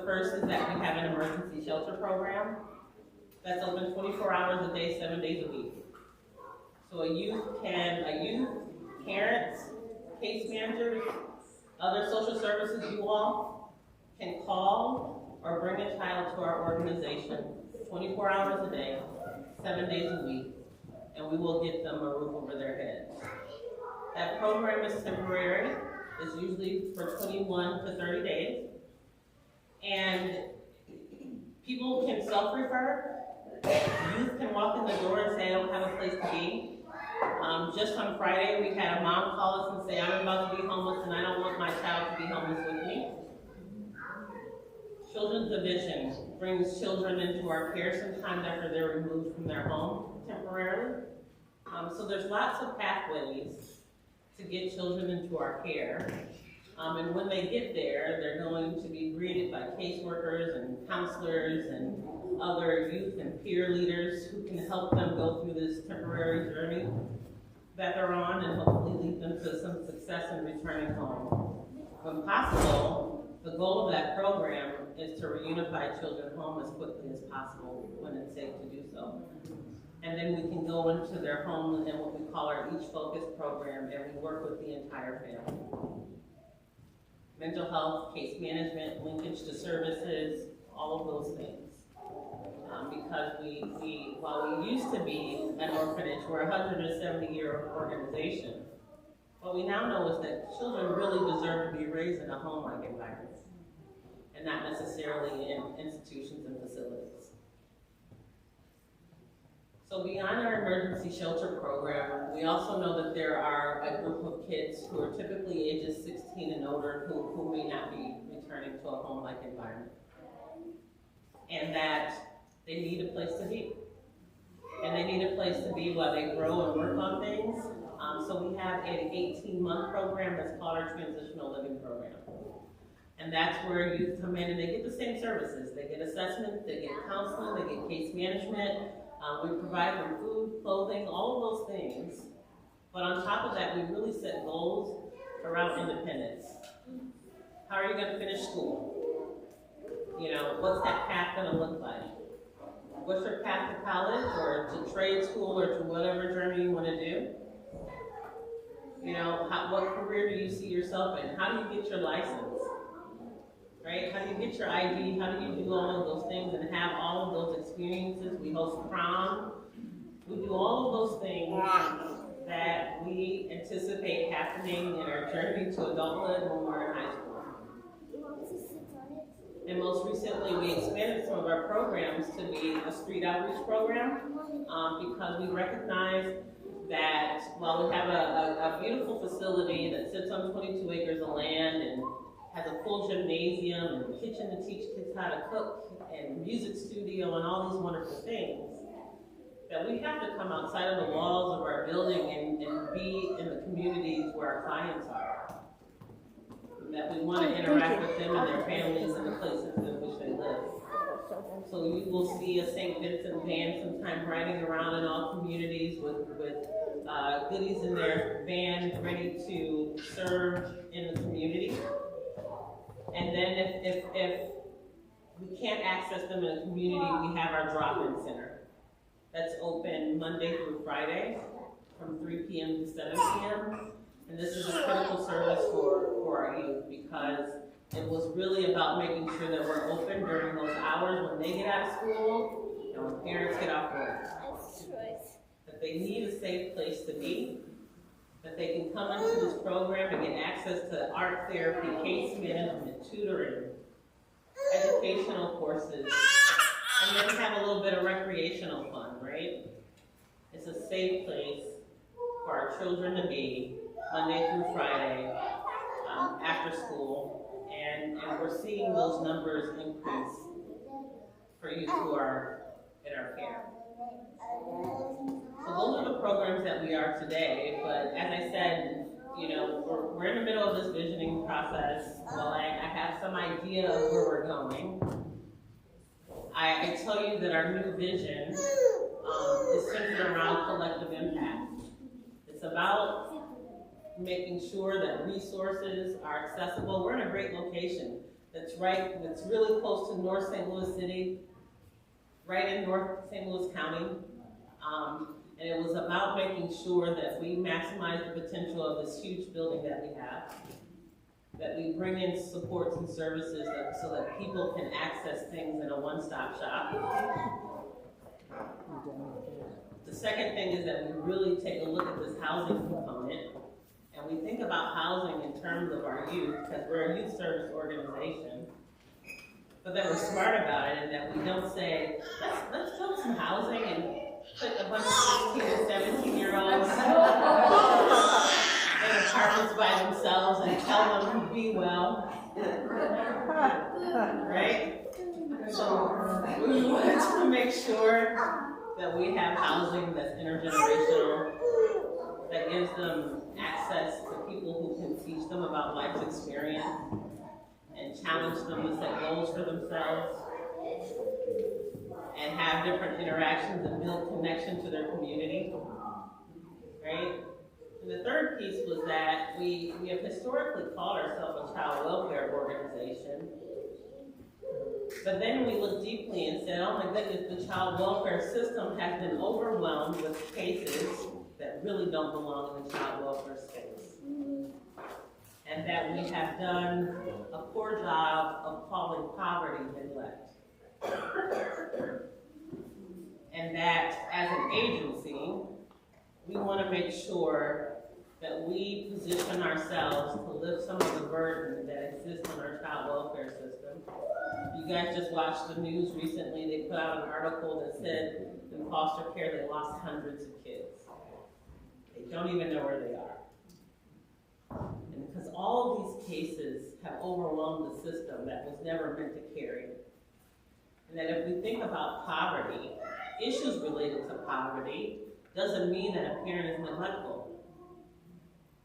first is that we have an emergency shelter program that's open 24 hours a day, 7 days a week. So a youth, parents, case managers, other social services, you all can call or bring a child to our organization 24 hours a day, 7 days a week, and we will get them a roof over their heads. That program is temporary. It's usually for 21 to 30 days. And people can self-refer. Youth can walk in the door and say, I don't have a place to be. Just on Friday, we had a mom call us and say, I'm about to be homeless and I don't want my child to be homeless with me. Children's Division brings children into our care sometimes after they're removed from their home temporarily. So there's lots of pathways to get children into our care. And when they get there, they're going to be greeted by caseworkers and counselors and other youth and peer leaders who can help them go through this temporary journey that they're on and hopefully lead them to some success in returning home. When possible, the goal of that program is to reunify children home as quickly as possible when it's safe to do so. And then we can go into their home in what we call our Each Focus program, and we work with the entire family. Mental health, case management, linkage to services, all of those things. Because while we used to be an orphanage, we're a 170-year organization. What we now know is that children really deserve to be raised in a home-like environment, and not necessarily in institutions and facilities. So beyond our emergency shelter program, we also know that there are a group of kids who are typically ages 16 and older who may not be returning to a home-like environment. And that they need a place to be. And they need a place to be while they grow and work on things. So we have an 18-month program that's called our Transitional Living Program. And that's where youth come in and they get the same services. They get assessments, they get counseling, they get case management. We provide them food, clothing, all of those things. But on top of that, we really set goals around independence. How are you going to finish school? You know, what's that path going to look like? What's your path to college or to trade school or to whatever journey you want to do? You know, what career do you see yourself in? How do you get your license? Right? How do you get your ID? How do you do all of those things and have all of those experiences? We host prom. We do all of those things that we anticipate happening in our journey to adulthood when we're in high school. And most recently, we expanded some of our programs to be a street outreach program because we recognize that while we have a beautiful facility that sits on 22 acres of land and has a full gymnasium and a kitchen to teach kids how to cook and music studio and all these wonderful things, that we have to come outside of the walls of our building and be in the communities where our clients are. That we want to interact with them and their families and the places in which they live. So you will see a St. Vincent van sometime riding around in all communities with goodies in their van ready to serve in the community. And then if we can't access them in the community, we have our DropIn Center. That's open Monday through Friday from 3 p.m. to 7 p.m. And this is a critical service for our youth because it was really about making sure that we're open during those hours when they get out of school and when parents get off work. That they need a safe place to be, that they can come into this program and get access to art therapy, case management, tutoring, educational courses, and then have a little bit of recreational fun, right? It's a safe place for our children to be Monday through Friday after school, and we're seeing those numbers increase for youth who are in our care. So those are the programs that we are today, but as I said, you know, we're in the middle of this visioning process. Well, I have some idea of where we're going. I tell you that our new vision is centered around collective impact. It's about making sure that resources are accessible. We're in a great location. that's really close to North St. Louis City, right in North St. Louis County. And it was about making sure that we maximize the potential of this huge building that we have, that we bring in supports and services so that people can access things in a one-stop shop. The second thing is that we really take a look at this housing component, and we think about housing in terms of our youth, because we're a youth service organization, but that we're smart about it, and that we don't say, let's build some housing and put a bunch of 16 to 17-year-olds in apartments by themselves and tell them to be well. Right? So we wanted to make sure that we have housing that's intergenerational, that gives them access to people who can teach them about life's experience and challenge them to set goals for themselves and have different interactions and build connection to their community, right? And the third piece was that we have historically called ourselves a child welfare organization, but then we looked deeply and said, oh my goodness, the child welfare system has been overwhelmed with cases that really don't belong in the child welfare space. And that we have done a poor job of calling poverty neglect. And that as an agency, we want to make sure that we position ourselves to lift some of the burden that exists in our child welfare system. You guys just watched the news recently. They put out an article that said in foster care they lost hundreds of kids. They don't even know where they are. And because all of these cases have overwhelmed the system that was never meant to carry. And that if we think about poverty, issues related to poverty, doesn't mean that a parent is neglectful.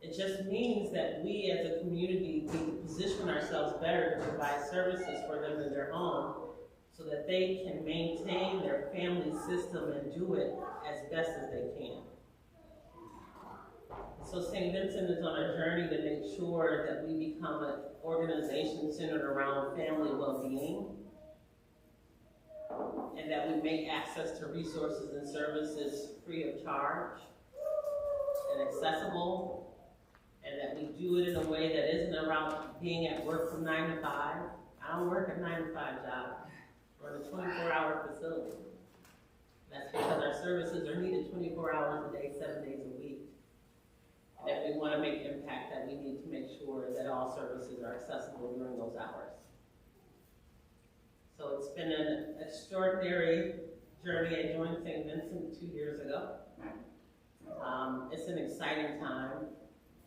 It just means that we as a community need to position ourselves better to provide services for them in their home so that they can maintain their family system and do it as best as they can. So St. Vincent is on a journey to make sure that we become an organization centered around family well-being, and that we make access to resources and services free of charge and accessible, and that we do it in a way that isn't around being at work from 9 to 5. I don't work a 9 to 5 job. We're in a 24-hour facility. That's because our services are needed 24 hours a day, 7 days a week. And if we want to make impact, that we need to make sure that all services are accessible during those hours. So it's been an extraordinary journey. I joined St. Vincent 2 years ago. It's an exciting time,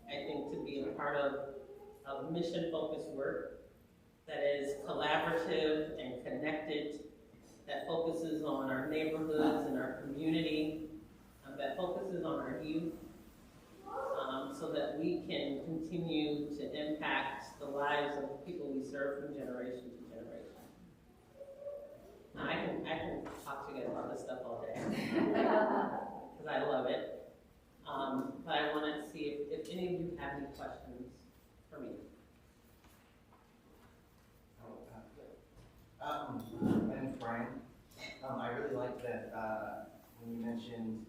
I think, to be a part of mission-focused work that is collaborative and connected, that focuses on our neighborhoods and our community, that focuses on our youth, so that we can continue to impact the lives of the people we serve from generation to generation. Now, I can talk to you guys about this stuff all day, because I love it. But I want to see if any of you have any questions for me. My name's Brian. I really liked that when you mentioned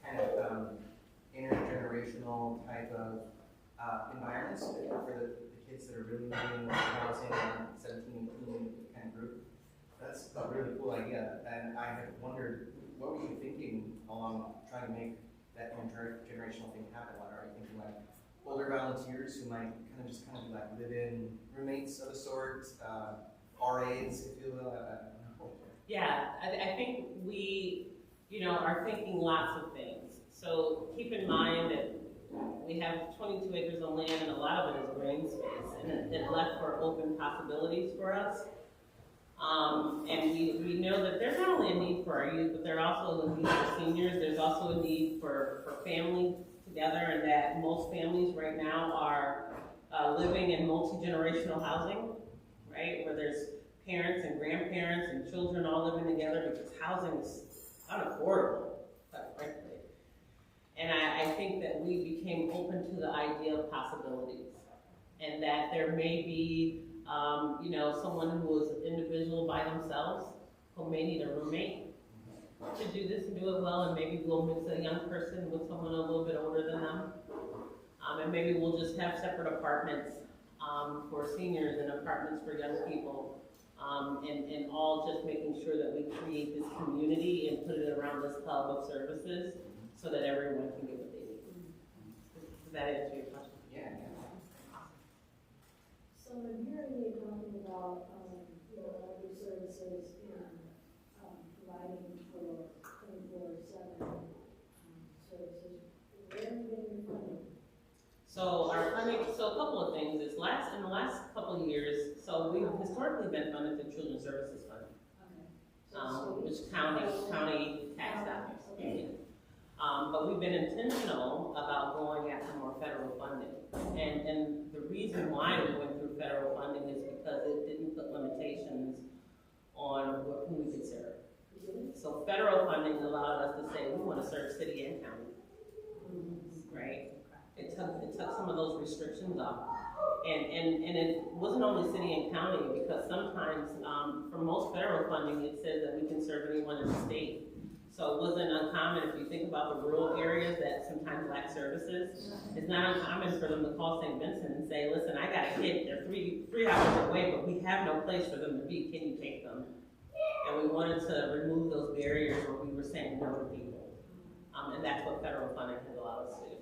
kind of intergenerational type of environments for the kids that are really needing housing, 17, 18 kind of group. That's a really cool idea, and I have wondered, what were you thinking along trying to make that intergenerational thing happen? Like, are you thinking like older volunteers who might kind of be like live-in roommates of a sort, RAs, if you will? Yeah, I think we, are thinking lots of things. So keep in mind that we have 22 acres of land, and a lot of it is green space, and it left for open possibilities for us. And we know that there's not only a need for our youth, but there's also a need for seniors. There's also a need for families together, and that most families right now are living in multi-generational housing, right? Where there's parents and grandparents and children all living together because housing is unaffordable, quite frankly. And I think that we became open to the idea of possibilities, and that there may be you know, someone who is an individual by themselves, who may need a roommate to do this and do it well, and maybe we'll mix a young person with someone a little bit older than them. And maybe we'll just have separate apartments for seniors and apartments for young people, and all just making sure that we create this community and put it around this hub of services so that everyone can get what they need. Does that answer your question? Yeah. So I'm hearing you talking about, other services and providing for 24/7 services. Where are you getting your funding? So our funding, so a couple of things is in the last couple of years, so we've historically been funded through Children's Services Fund, Okay. which county tax dollars. Okay. But we've been intentional about going after more federal funding. And the reason why we went through federal funding is because it didn't put limitations on who we could serve. So federal funding allowed us to say, we want to serve city and county, right? It took some of those restrictions off. And it wasn't only city and county, because sometimes, for most federal funding, it says that we can serve anyone in the state. So it wasn't uncommon, if you think about the rural areas that sometimes lack services, it's not uncommon for them to call St. Vincent and say, listen, I got a kid, they're three hours away, but we have no place for them to be, can you take them? And we wanted to remove those barriers where we were saying no to people. And that's what federal funding has allowed us to do.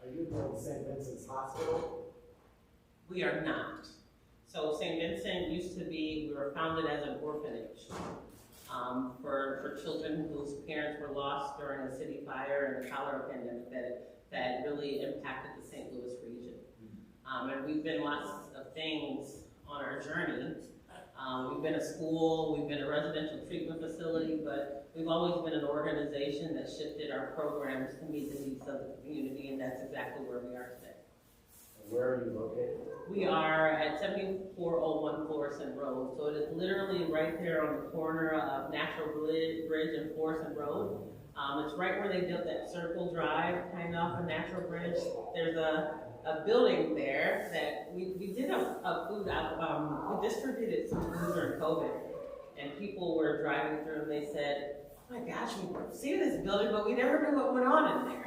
Are you from St. Vincent's Hospital? We are not. So St. Vincent used to be, we were founded as an orphanage for children whose parents were lost during a city fire and the cholera pandemic that really impacted the St. Louis region. And we've been lots of things on our journey. We've been a school, we've been a residential treatment facility, but we've always been an organization that shifted our programs to meet the needs of the community, and that's exactly where we are today. And where are you located? We are at 7401 Florissant Road, so it is literally right there on the corner of Natural Bridge and Florissant Road. It's right where they built that circle drive, kind of off of Natural Bridge. There's a building there that we did a food out, we distributed some food during COVID, and people were driving through and they said, oh my gosh, we've seen this building, but we never knew what went on in there.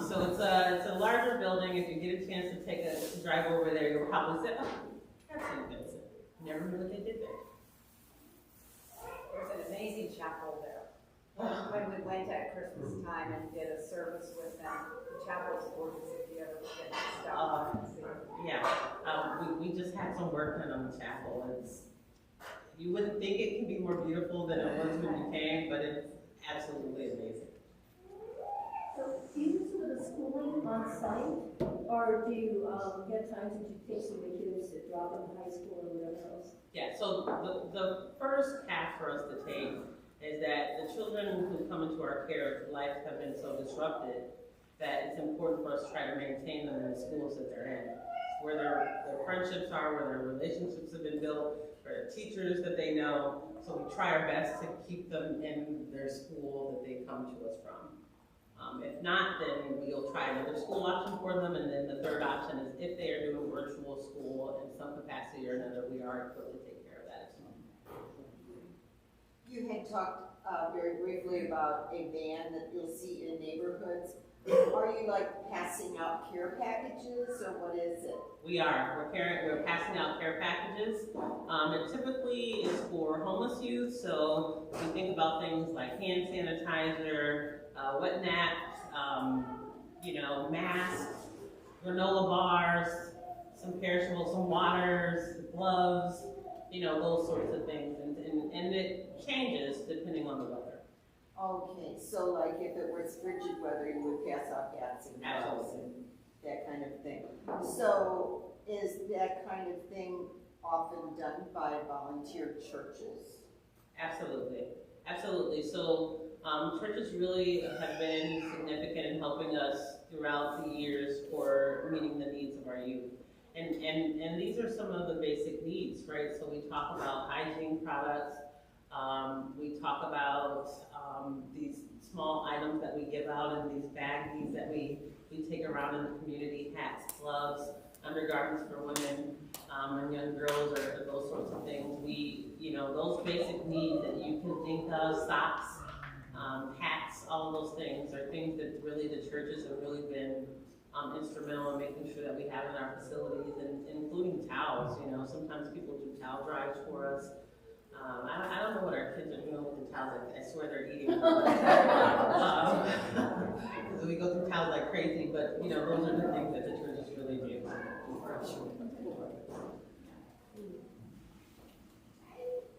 So it's a larger building. If you get a chance to drive over there, you'll probably say, oh, that's St. Vincent. Never knew what they did there. There's an amazing chapel there. When we went at Christmas time and did a service with them, the chapel is gorgeous if you ever get to stop and see it. Yeah, we just had some work done on the chapel. You wouldn't think it can be more beautiful than it was when you came, but it's absolutely amazing. So do you do some of the schooling on site, or do you get times that you take some of the kids that drop in high school or whatever else? Yeah, so the first path for us to take is that the children who come into our care, lives have been so disrupted that it's important for us to try to maintain them in the schools that they're in, where their friendships are, where their relationships have been built, where the teachers that they know. So we try our best to keep them in their school that they come to us from. If not, then we'll try another school option for them, and then the third option is if they are doing virtual school in some capacity or another, we are equipped to take care of that as well. You had talked very briefly about a van that you'll see in neighborhoods. Are you like passing out care packages, or what is it? We are. We're passing out care packages. It typically is for homeless youth, so we think about things like hand sanitizer, wet naps, masks, granola bars, some perishables, some waters, gloves, those sorts of things, and it changes depending on the weather. Okay, so like if it was frigid weather, you would pass out hats and gloves and that kind of thing. So is that kind of thing often done by volunteer churches? Absolutely, absolutely. So churches really have been significant in helping us throughout the years for meeting the needs of our youth. And these are some of the basic needs, right? So we talk about hygiene products, we talk about these small items that we give out in these baggies that we take around in the community, hats, gloves, undergarments for women, and young girls, or those sorts of things. We, those basic needs that you can think of, socks, hats, all of those things are things that really the churches have really been instrumental in making sure that we have in our facilities, and including towels. Sometimes people do towel drives for us. I don't know what our kids are doing with the towels. I swear they're eating. Because we go through towels like crazy, but those are the things that the churches really do.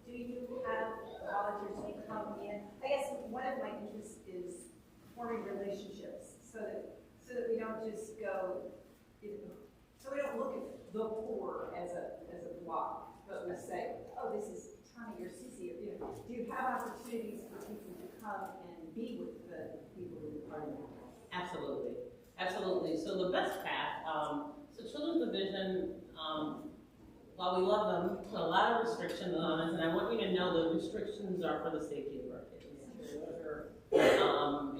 Do you have volunteers who come in? I guess one of my interests is forming relationships so that we don't just go, so we don't look at the poor as a block, but we say, oh, this is Tommy or Sissy. Do you have opportunities for people to come and be with the people who are in the house? Absolutely, absolutely. So the best path, so Children's Division, while we love them, put a lot of restrictions on us, and I want you to know the restrictions are for the safety of our kids.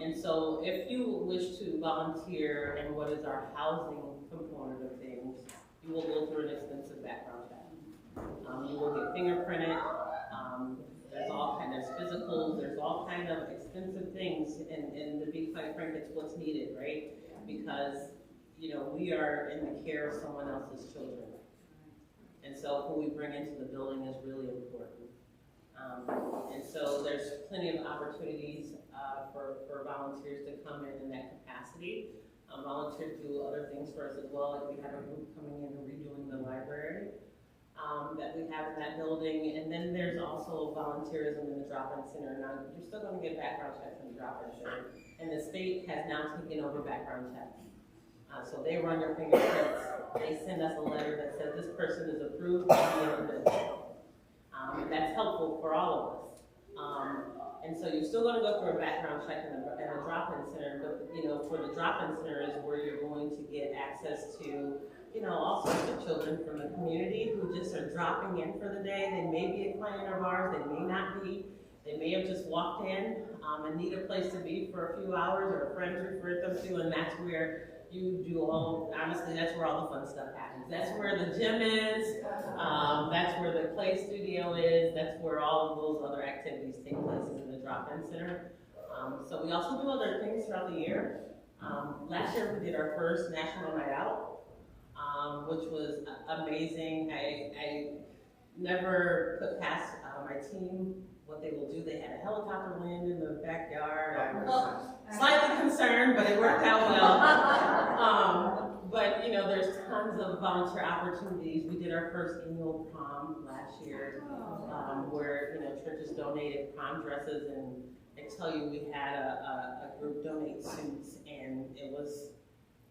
And so if you wish to volunteer in what is our housing component of things, you will go through an extensive background check. You will get fingerprinted. There's all kind of physicals. There's all kind of extensive things, and to be quite frank, it's what's needed, right? Because we are in the care of someone else's children, and so who we bring into the building is really important. And so there's plenty of opportunities for volunteers to come in that capacity. Volunteers do other things for us as well. Like we have a group coming in and redoing the library that we have in that building. And then there's also volunteerism in the DropIn Center. Now, you're still going to get background checks in the DropIn Center. And the state has now taken over background checks. So they run your fingerprints. They send us a letter that says this person is approved to be in the business. And that's helpful for all of us. And so you're still going to go through a background check in the DropIn Center, but for the DropIn Center is where you're going to get access to all sorts of children from the community who just are dropping in for the day. They may be a client of ours, they may not be. They may have just walked in and need a place to be for a few hours, or a friend referred them to, and that's where you do honestly, that's where all the fun stuff happens. That's where the gym is, that's where the play studio is, that's where all of those other activities take place in the DropIn Center. So we also do other things throughout the year. Last year we did our first National Night Out, which was amazing. I never put past my team what they will do. They had a helicopter land in the backyard. I was slightly concerned, but it worked out well. But there's tons of volunteer opportunities. We did our first annual prom last year, where churches donated prom dresses, and I tell you, we had a group donate suits, and it was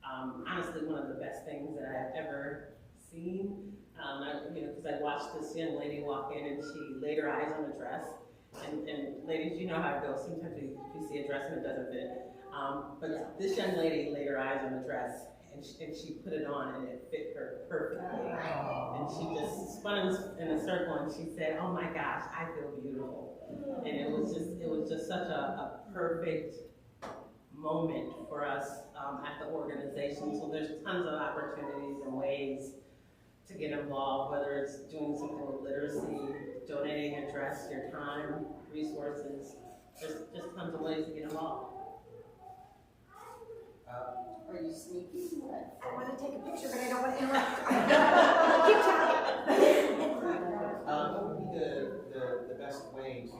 honestly one of the best things that I've ever seen. Because I watched this young lady walk in, and she laid her eyes on a dress. And ladies, you know how it goes. Sometimes you see a dress and it doesn't fit. But this young lady laid her eyes on the dress, and she put it on, and it fit her perfectly. And she just spun in a circle, and she said, "Oh my gosh, I feel beautiful." And it was just such a perfect moment for us at the organization. So there's tons of opportunities and ways to get involved, whether it's doing something with literacy, donating a dress, your time, resources. There's just tons of ways to get involved. Are you sneaky? I want to take a picture, but I don't want to interrupt. Keep talking. What would be the best way to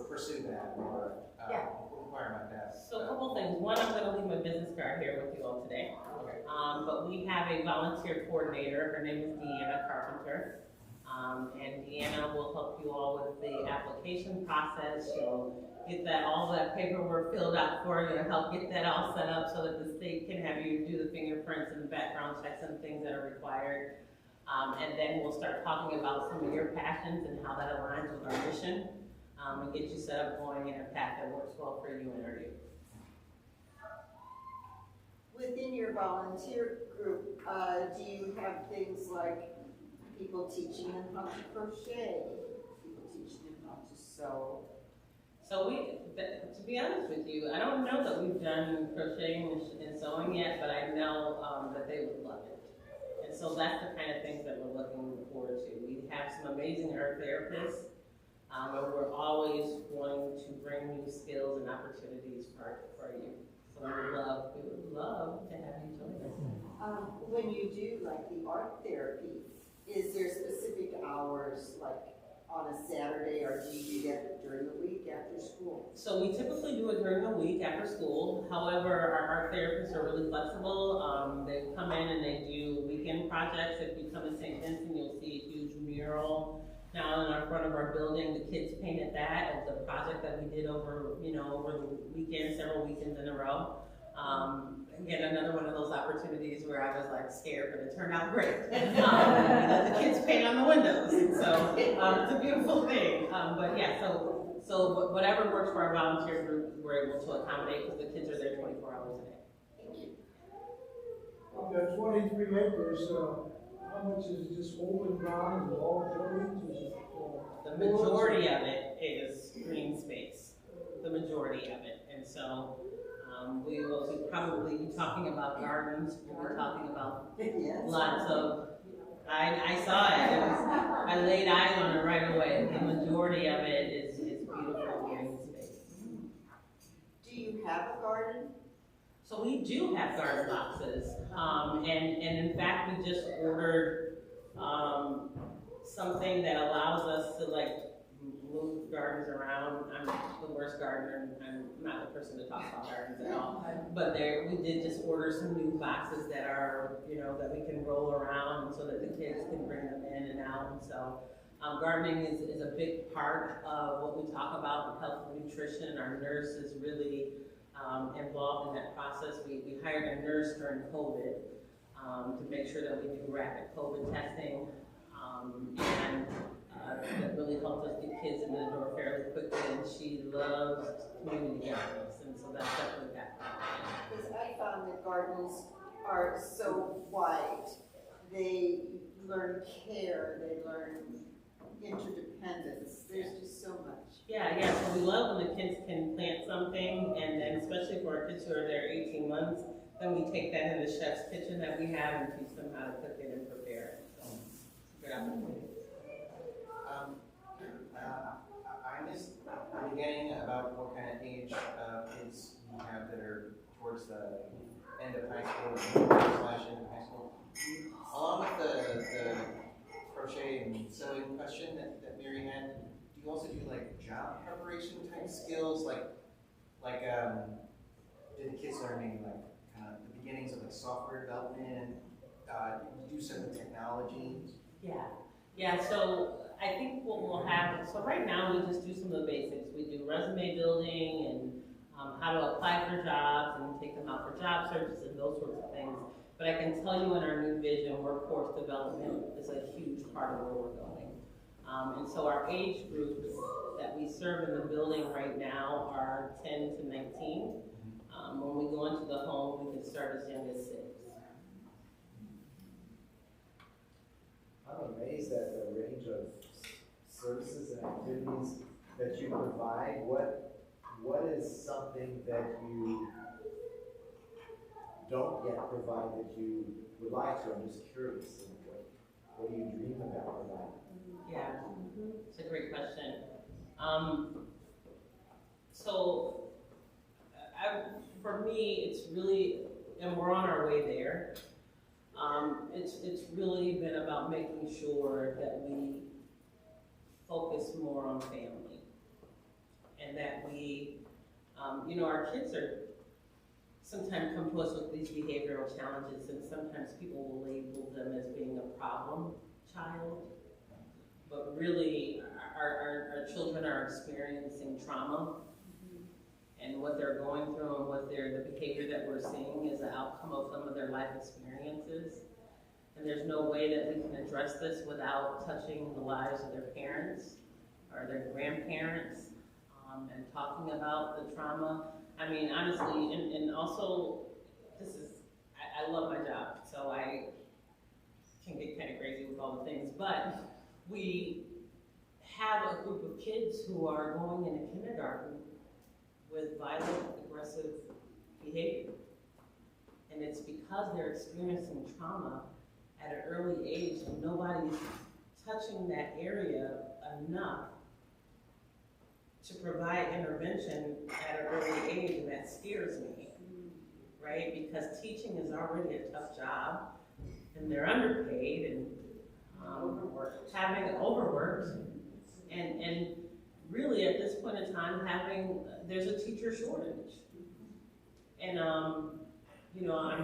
pursue that or inquire about that? So a couple things. One, I'm going to leave my business card here with you all today. Okay. But we have a volunteer coordinator. Her name is Deanna Carpenter. And Deanna will help you all with the application process. She'll get all that paperwork filled out for you and help get that all set up so that the state can have you do the fingerprints and the background checks and things that are required. And then we'll start talking about some of your passions and how that aligns with our mission, and get you set up going in a path that works well for you and our youth. Within your volunteer group, do you have things like people teaching them how to crochet, people teaching them how to sew? So to be honest with you, I don't know that we've done crocheting and sewing yet, but I know that they would love it. And so that's the kind of things that we're looking forward to. We have some amazing art therapists, and we're always wanting to bring new skills and opportunities for you. So we would love to have you join us. When you do like the art therapy, is there specific hours, like on a Saturday, or do you do that during the week after school? So we typically do it during the week after school. However, our art therapists are really flexible. They come in and they do weekend projects. If you come to St. Vincent, you'll see a huge mural now in our front of our building. The kids painted that. It's a project that we did over the weekend, several weekends in a row. Again, another one of those opportunities where I was like scared, but it turned out great. We let the kids paint on the windows, and so it's a beautiful thing. But yeah, so whatever works for our volunteer group, we're able to accommodate because the kids are there 24 hours a day. Of the 23 acres, how much is just open ground and all buildings? Is it, The majority of it is green space, the majority of it, and so. We will probably be talking about gardens. We'll be talking about lots of. I saw it. I laid eyes on it right away. The majority of it is beautiful green space. Do you have a garden? So we do have garden boxes, and in fact we just ordered something that allows us to like move gardens around. I'm the worst gardener. I'm not the person to talk about gardens at all. But we did just order some new boxes that are, that we can roll around so that the kids can bring them in and out. And so gardening is a big part of what we talk about with health and nutrition. Our nurse is really involved in that process. We hired a nurse during COVID to make sure that we do rapid COVID testing. And that really helped us get kids in the door fairly quickly, and she loves community gardens, and so that's definitely that. Because I found that gardens are so wide. They learn care, they learn interdependence. There's just so much. Yeah, so we love when the kids can plant something, and then especially for our kids who are there 18 months, then we take that in the chef's kitchen that we have and teach them how to cook it and prepare it. So it's a good opportunity. I missed the beginning about what kind of age kids you have that are towards the end of high school / end of high school. Along with the crochet and sewing question that Mary had, do you also do like job preparation type skills? Like did the kids learn maybe like kind of the beginnings of like software development? Do some technology? Yeah, so I think what we'll have, so right now we just do some of the basics. We do resume building and how to apply for jobs and take them out for job searches and those sorts of things. But I can tell you in our new vision, workforce development is a huge part of where we're going. And so our age groups that we serve in the building right now are 10 to 19. When we go into the home, we can start as young as 6. I'm amazed at the range of services and activities that you provide. What is something that you don't yet provide that you would like to? I'm just curious. What do you dream about providing? Yeah, it's a great question. For me, it's really, and we're on our way there. It's really been about making sure that we focus more on family, and that we, our kids are sometimes come to us with these behavioral challenges, and sometimes people will label them as being a problem child, but really our children are experiencing trauma, and what they're going through and the behavior that we're seeing is an outcome of some of their life experiences. And there's no way that we can address this without touching the lives of their parents or their grandparents, and talking about the trauma. I mean, honestly, and also, I love my job, so I can get kind of crazy with all the things, but we have a group of kids who are going into kindergarten with violent, aggressive behavior. And it's because they're experiencing trauma at an early age and nobody's touching that area enough to provide intervention at an early age, and that scares me, right? Because teaching is already a tough job, and they're underpaid and overworked, and really at this point in time there's a teacher shortage. And I'm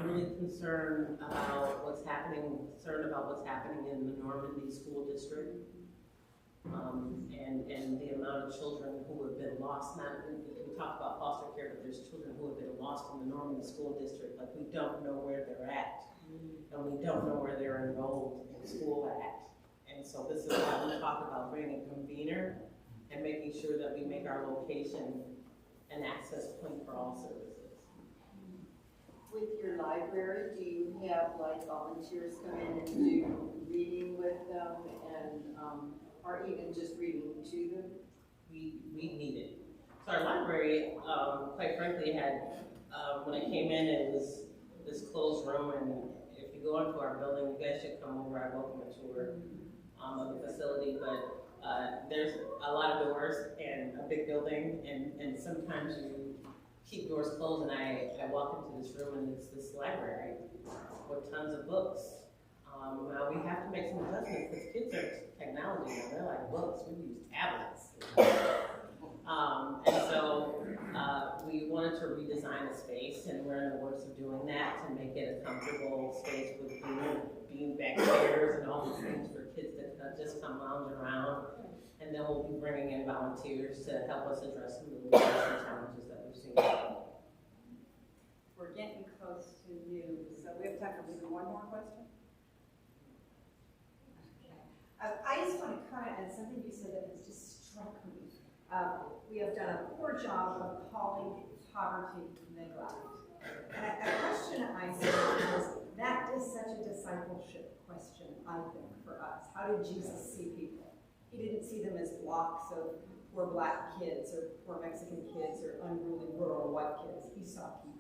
really concerned about what's happening in the Normandy School District. And the amount of children who have been lost. We talk about foster care, but there's children who have been lost in the Normandy School District. Like, we don't know where they're at, and we don't know where they're enrolled in school at. And so this is why we talk about bringing a convener and making sure that we make our location an access point for all services. With your library, do you have like volunteers come in and do reading with them and or even just reading to them? We need it. So our library, quite frankly, had, when I came in, it was this closed room, and if you go into our building, you guys should come over. I welcome a tour of the facility, but there's a lot of doors and a big building, and sometimes you keep doors closed, and I walk into this room, and it's this library with tons of books. Now we have to make some adjustments because kids are technology now. They're like books. We use tablets. And so we wanted to redesign the space, and we're in the works of doing that to make it a comfortable space with beanbag chairs and all these things for kids to just come lounge around. And then we'll be bringing in volunteers to help us address some of the challenges that we've seen. We're getting close to noon, so we have time for maybe one more question. I just want to comment on something you said that has just struck me. We have done a poor job of calling poverty neglect. And a question I have is, that is such a discipleship question, I think, for us. How did Jesus see people? He didn't see them as blocks of poor black kids or poor Mexican kids or unruly rural white kids. He saw people.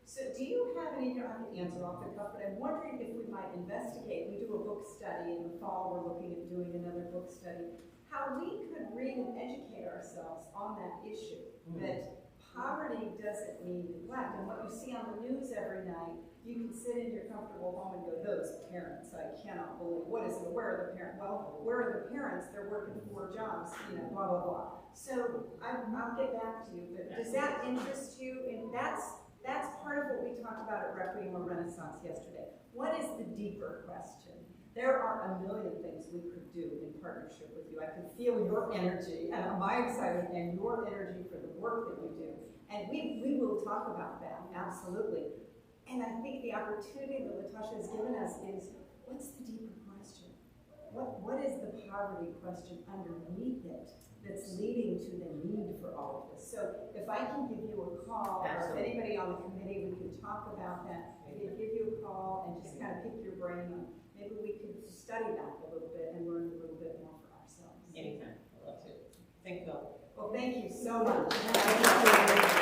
So do you have any, you don't have to answer off the cuff, but I'm wondering if we might investigate. We do a book study in the fall. We're looking at doing another book study. How we could read and educate ourselves on that issue, that poverty doesn't mean neglect. And what you see on the news every night, you can sit in your comfortable home and go, those parents, I cannot believe, what is it, where are the parents? Well, where are the parents? They're working 4 jobs, blah, blah, blah. So I'll get back to you, but does that interest you? And that's part of what we talked about at Requiem or Renaissance yesterday. What is the deeper question? There are a million things we could do in partnership with you. I can feel your energy and my excitement and your energy for the work that you do. And we will talk about that, absolutely. And I think the opportunity that Latosha has given us is, what's the deeper question? What is the poverty question underneath it that's leading to the need for all of this? So if I can give you a call, or if anybody on the committee, we can talk about that. Maybe give you a call and just kind of pick your brain on, maybe we could study that a little bit and learn a little bit more for ourselves. Anytime. I'd love to. Thank you all. Well, thank you so much.